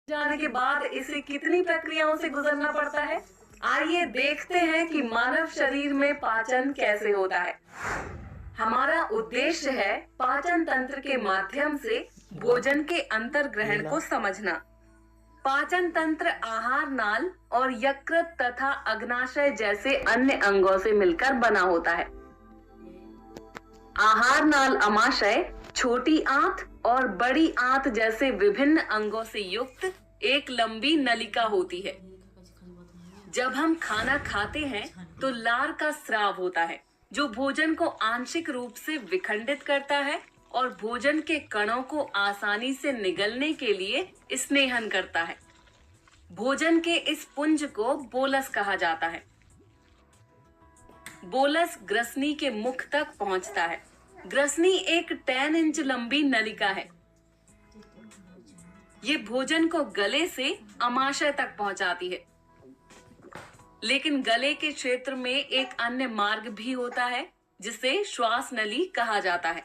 जाने के बाद इसे कितनी प्रक्रियाओं से गुजरना पड़ता है। आइए देखते हैं कि मानव शरीर में पाचन कैसे होता है। हमारा उद्देश्य है पाचन तंत्र के माध्यम से भोजन के अंतर ग्रहण को समझना। पाचन तंत्र आहार नाल और यकृत तथा अग्नाशय जैसे अन्य अंगों से मिलकर बना होता है। आहार नाल अमाशय, छोटी आंत और बड़ी आंत जैसे विभिन्न अंगों से युक्त एक लंबी नलिका होती है। जब हम खाना खाते हैं तो लार का स्राव होता है, जो भोजन को आंशिक रूप से विखंडित करता है और भोजन के कणों को आसानी से निगलने के लिए स्नेहन करता है। भोजन के इस पुंज को बोलस कहा जाता है। बोलस ग्रसनी के मुख तक पहुंचता है। ग्रसनी एक 10 इंच लंबी नलिका है। ये भोजन को गले से अमाशय तक पहुंचाती है। लेकिन गले के क्षेत्र में एक अन्य मार्ग भी होता है जिसे श्वास नली कहा जाता है।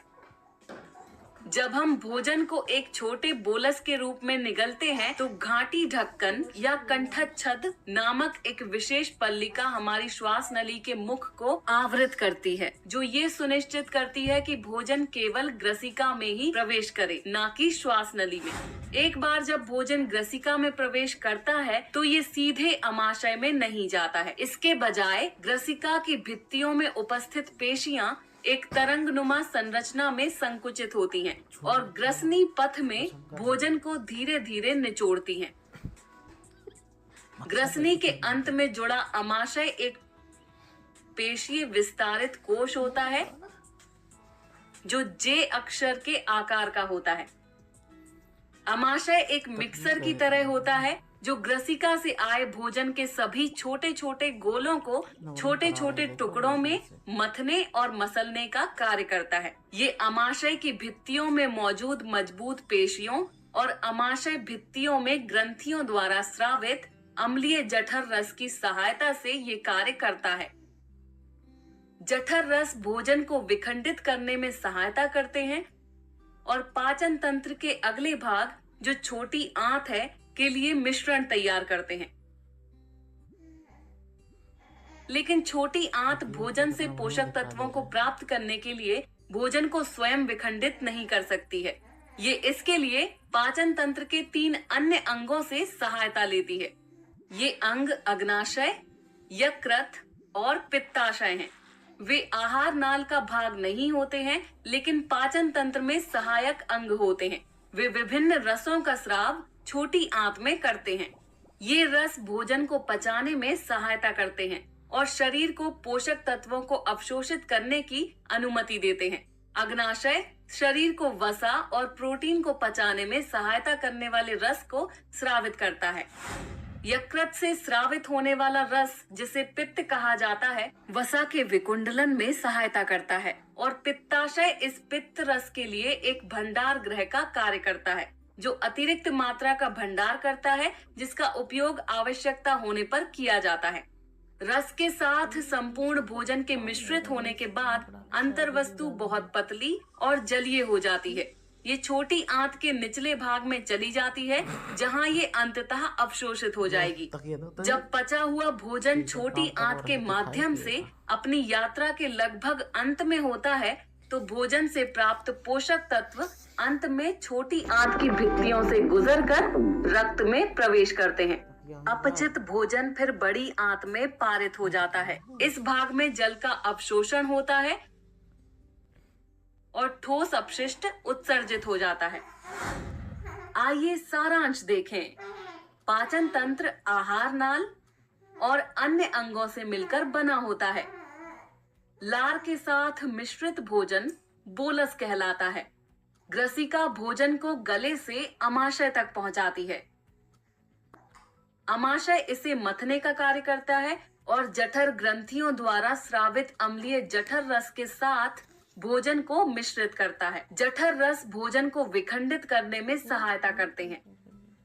जब हम भोजन को एक छोटे बोलस के रूप में निगलते हैं तो घाटी ढक्कन या कंठच्छद नामक एक विशेष पल्लिका हमारी श्वास नली के मुख को आवृत करती है, जो ये सुनिश्चित करती है कि भोजन केवल ग्रसिका में ही प्रवेश करे, ना कि श्वास नली में। एक बार जब भोजन ग्रसिका में प्रवेश करता है तो ये सीधे अमाशय में नहीं जाता है। इसके बजाय ग्रसिका की भित्तियों में उपस्थित पेशियां एक तरंगनुमा संरचना में संकुचित होती हैं और ग्रसनी पथ में भोजन को धीरे धीरे निचोड़ती हैं। ग्रसनी के अंत में जुड़ा अमाशय एक पेशीय विस्तारित कोश होता है, जो जे अक्षर के आकार का होता है। अमाशय एक मिक्सर की तरह होता है, जो ग्रसिका से आए भोजन के सभी छोटे छोटे गोलों को छोटे छोटे टुकड़ों में मथने और मसलने का कार्य करता है। ये अमाशय की भित्तियों में मौजूद मजबूत पेशियों और अमाशय भित्तियों में ग्रंथियों द्वारा स्रावित अम्लीय जठर रस की सहायता से ये कार्य करता है। जठर रस भोजन को विखंडित करने में सहायता करते हैं और पाचन तंत्र के अगले भाग, जो छोटी आंत है, के लिए मिश्रण तैयार करते हैं। लेकिन छोटी आंत भोजन से पोषक तत्वों को प्राप्त करने के लिए भोजन को स्वयं विखंडित नहीं कर सकती है। ये इसके लिए पाचन तंत्र के 3 अन्य अंगों से सहायता लेती है। ये अंग अग्नाशय, यकृत और पित्ताशय हैं। वे आहार नाल का भाग नहीं होते हैं, लेकिन पाचन तंत्र में सहायक अंग होते हैं। वे विभिन्न रसों का स्राव छोटी आंत में करते हैं। ये रस भोजन को पचाने में सहायता करते हैं और शरीर को पोषक तत्वों को अवशोषित करने की अनुमति देते हैं। अग्नाशय शरीर को वसा और प्रोटीन को पचाने में सहायता करने वाले रस को स्रावित करता है। यकृत से स्रावित होने वाला रस, जिसे पित्त कहा जाता है, वसा के विकुंडलन में सहायता करता है और पित्ताशय इस पित्त रस के लिए एक भंडार गृह का कार्य करता है, जो अतिरिक्त मात्रा का भंडार करता है, जिसका उपयोग आवश्यकता होने पर किया जाता है। रस के साथ संपूर्ण भोजन के मिश्रित होने के बाद अंतर्वस्तु बहुत पतली और जलीय हो जाती है। ये छोटी आंत के निचले भाग में चली जाती है, जहां ये अंततः अवशोषित हो जाएगी। जब पचा हुआ भोजन छोटी आंत के माध्यम से अपनी यात्रा के लगभग अंत में होता है, तो भोजन से प्राप्त पोषक तत्व अंत में छोटी आंत की भित्तियों से गुजरकर रक्त में प्रवेश करते हैं। अपचित भोजन फिर बड़ी आंत में पारित हो जाता है। इस भाग में जल का अवशोषण होता है और ठोस अपशिष्ट उत्सर्जित हो जाता है। आइए सारांश देखें। पाचन तंत्र आहार नाल और अन्य अंगों से मिलकर बना होता है। लार के साथ मिश्रित भोजन बोलस कहलाता है। ग्रसिका भोजन को गले से अमाशय तक पहुंचाती है। अमाशय इसे मथने का कार्य करता है और जठर ग्रंथियों द्वारा स्रावित अम्लीय जठर रस के साथ भोजन को मिश्रित करता है। जठर रस भोजन को विखंडित करने में सहायता करते हैं।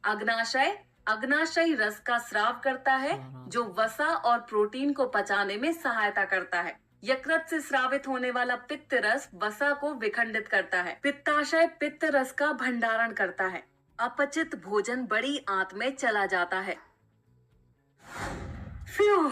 अग्नाशय अग्नाशयी रस का स्राव करता है, जो वसा और प्रोटीन को पचाने में सहायता करता है। यकृत से स्रावित होने वाला पित्त रस वसा को विखंडित करता है। पित्ताशय पित्त रस का भंडारण करता है। अपचित भोजन बड़ी आंत में चला जाता है। फ्यू